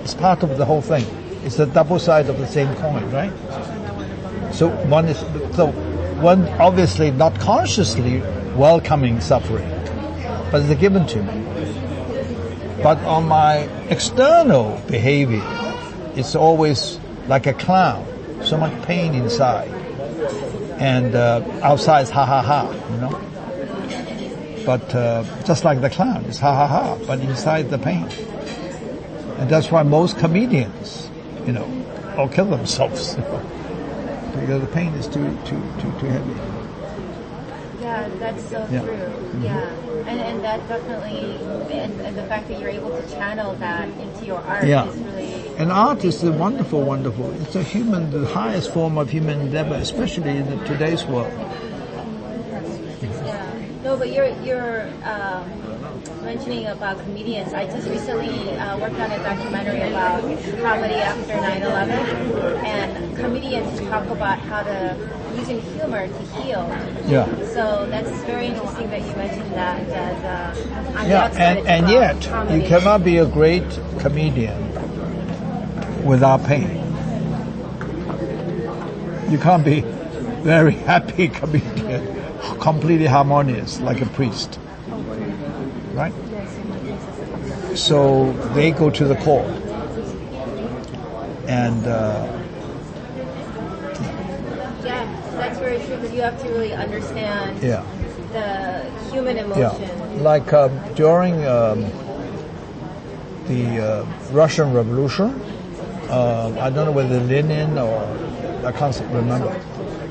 it's part of the whole thing. It's the double side of the same coin, right? So one obviously not consciously welcoming suffering, but it's given to me. But on my external behavior, it's always like a clown, so much pain inside, and outside is ha ha ha, But just like the clown, it's ha ha ha, but inside the pain. And that's why most comedians, all kill themselves, because the pain is too heavy. Yeah, that's so true. Mm-hmm. Yeah, and that definitely, and the fact that you're able to channel that into your art is really. And art is a wonderful. It's the highest form of human endeavor, especially in today's world. Yeah. No, but you're mentioning about comedians. I just recently worked on a documentary about comedy after 9/11, and comedians talk about how to using humor to heal. Yeah. So that's very interesting that you mentioned that. And yet comedy. You cannot be a great comedian without pain. You can't be very happy comedian, completely harmonious like a priest, right? So they go to the core, and that's very true, because you have to really understand the human emotion. Yeah, like during the Russian Revolution, I don't know whether Lenin or I can't remember.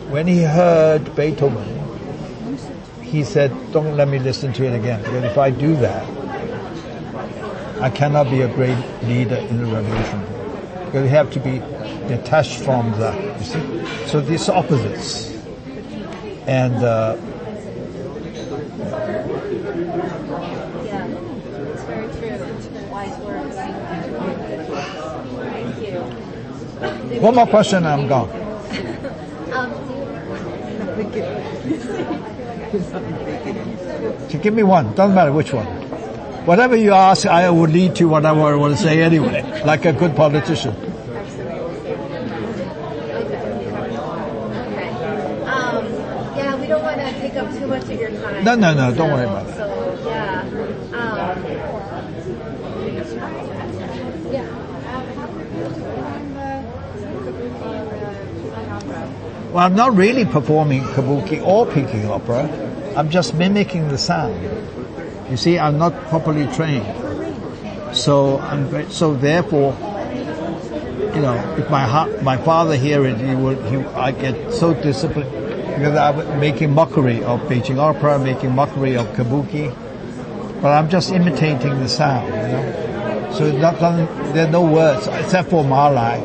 When he heard Beethoven, he said, "Don't let me listen to it again, because if I do that, I cannot be a great leader in the revolution. Because you have to be detached from that, you see. So these opposites. And it's very true. Wise words. Thank you. one more question and I'm gone. So give me one. Doesn't matter which one. Whatever you ask, I will lead to whatever I want to say anyway, like a good politician. We don't want to take up too much of your time. No, don't worry about it. So, Well, I'm not really performing kabuki or Peking opera. I'm just mimicking the sound. You see, I'm not properly trained. So therefore, if my father hear it, I get so disciplined, because I'm making mockery of Beijing opera, making mockery of kabuki, but I'm just imitating the sound, So there are no words except for Malai.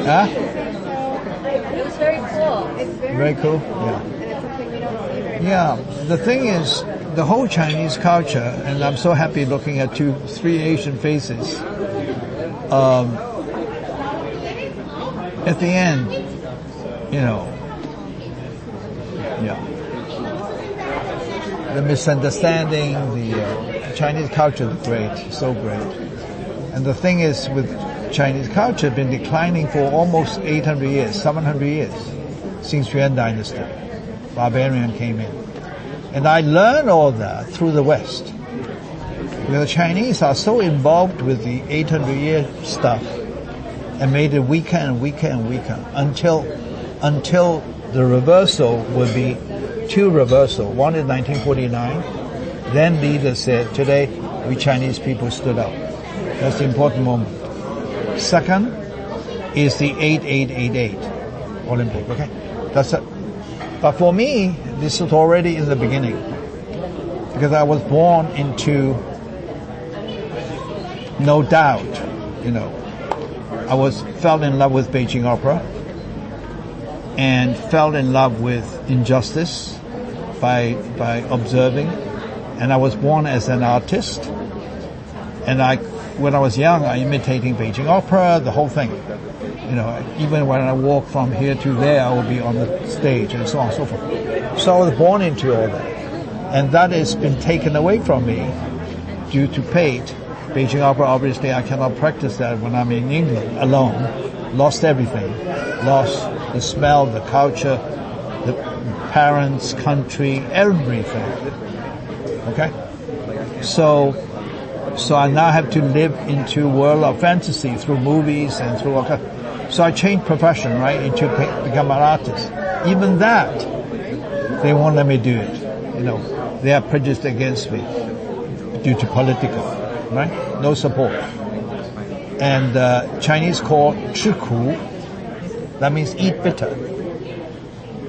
Huh? it was very cool. It's very cool. Yeah. And it's something we don't see very much. Yeah. The thing is, the whole Chinese culture, and I'm so happy looking at 3 Asian faces. At the end, the misunderstanding, the Chinese culture is great, so great. And the thing is, with Chinese culture, been declining for almost 800 years, 700 years, since Yuan Dynasty. Barbarian came in. And I learned all that through the West. The Chinese are so involved with the 800-year stuff and made it weaker and weaker and weaker until the reversal would be 2 reversal. One in 1949. Then leaders said, today we Chinese people stood up. That's the important moment. Second is the 8888 Olympic. Okay, that's it. But for me, this was already in the beginning, because I was born into, no doubt, I fell in love with Beijing opera and fell in love with injustice by observing, and I was born as an artist, and when I was young, I imitating Beijing opera, the whole thing. Even when I walk from here to there, I will be on the stage and so on and so forth. So I was born into all that. And that has been taken away from me due to fate Beijing opera, obviously, I cannot practice that when I'm in England alone. Lost everything. Lost the smell, the culture, the parents, country, everything. Okay? So I now have to live into a world of fantasy through movies and through all so I changed profession, right, into become an artist. Even that, they won't let me do it. They are prejudiced against me due to political, right? No support. And Chinese call 吃苦. That means eat bitter.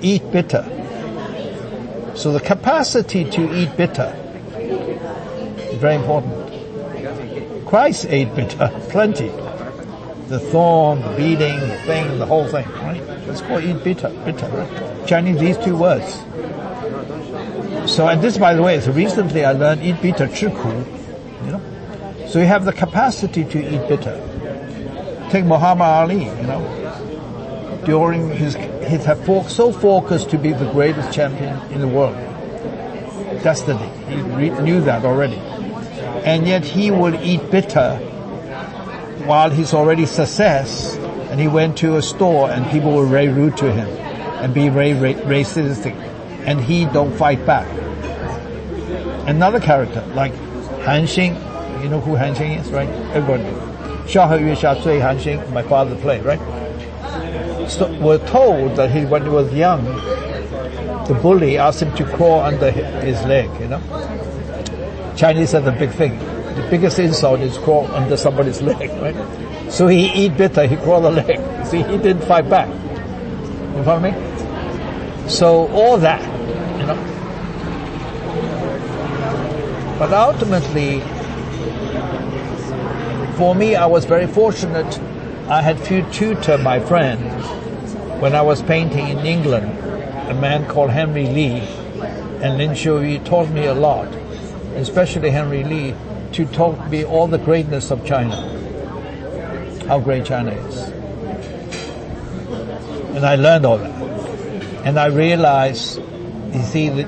Eat bitter. So the capacity to eat bitter is very important. Christ ate bitter, plenty. The thorn, the beating, the thing, the whole thing, right? It's called eat bitter, right? Chinese, these two words. So, and this, by the way, is recently I learned eat bitter, 吃苦, So you have the capacity to eat bitter. Take Muhammad Ali, during his so focused to be the greatest champion in the world. Destiny. He knew that already. And yet he would eat bitter while he's already success, and he went to a store and people were very rude to him and be very racistic, and he don't fight back. Another character like Han Xing, you know who Han Xing is, right? Everybody. 夏和月下醉 Han Xing, my father played, right? So we're told that when he was young, the bully asked him to crawl under his leg, Chinese have the big thing. The biggest insult is crawl under somebody's leg, right? So he eat bitter, he crawl the leg. See, he didn't fight back. You follow me? So all that, But ultimately, for me, I was very fortunate. I had few tutor, my friend, when I was painting in England, a man called Henry Lee, and Lin Xiuyu taught me a lot, especially Henry Lee, to taught me all the greatness of China, how great China is. And I learned all that. And I realized, you see, the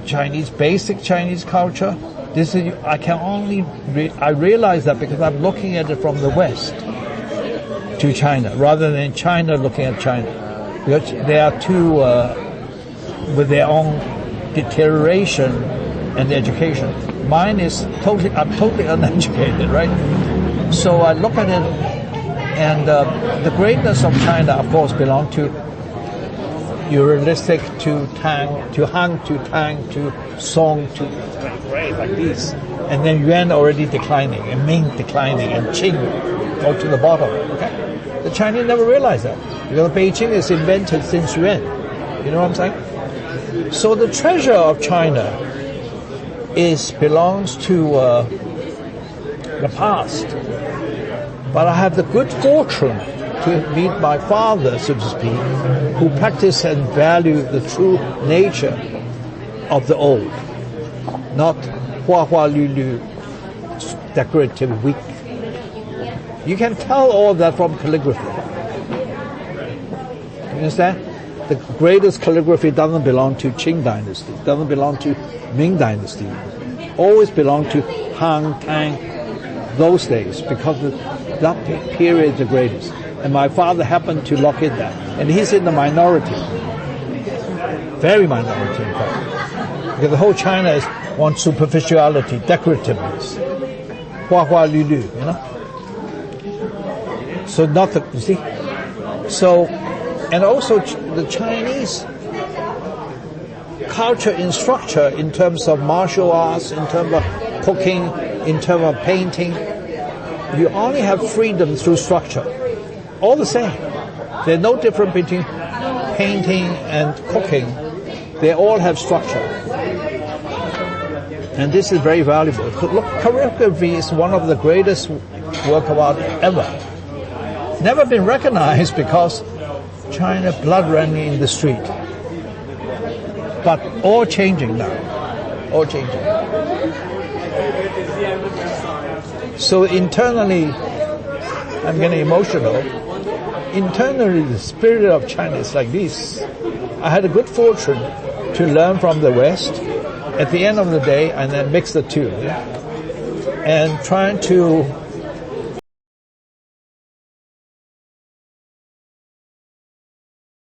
basic Chinese culture, I realize that because I'm looking at it from the West to China, rather than China looking at China. Because they are two, with their own deterioration and education. Mine is I'm totally uneducated, right? So I look at it, and the greatness of China, of course, belongs to Uralistic, to Tang, to Han, to Tang, to Song, to like this. And then Yuan already declining, and Ming declining, and Qing go to the bottom, okay? The Chinese never realized that, because Beijing is invented since Yuan. You know what I'm saying? So the treasure of China belongs to the past. But I have the good fortune to meet my father, so to speak, who practiced and valued the true nature of the old, not hua hua lu lu, decorative weak. You can tell all that from calligraphy. You understand? The greatest calligraphy doesn't belong to Qing dynasty, doesn't belong to Ming dynasty, always belong to Han, Tang, those days, because that period is the greatest. And my father happened to lock in that. And he's in the minority. Very minority, in fact. Because the whole China is one superficiality, decorativeness. Hua hua lu lu, So you see? So, and also the Chinese culture in structure, in terms of martial arts, in terms of cooking, in terms of painting, you only have freedom through structure. All the same. There's no difference between painting and cooking. They all have structure. And this is very valuable. Look, calligraphy is one of the greatest work of art ever. Never been recognized because China blood running in the street. But all changing now. All changing. So internally, I'm getting emotional. Internally, the spirit of China is like this. I had a good fortune to learn from the West at the end of the day, and then mix the two. And trying to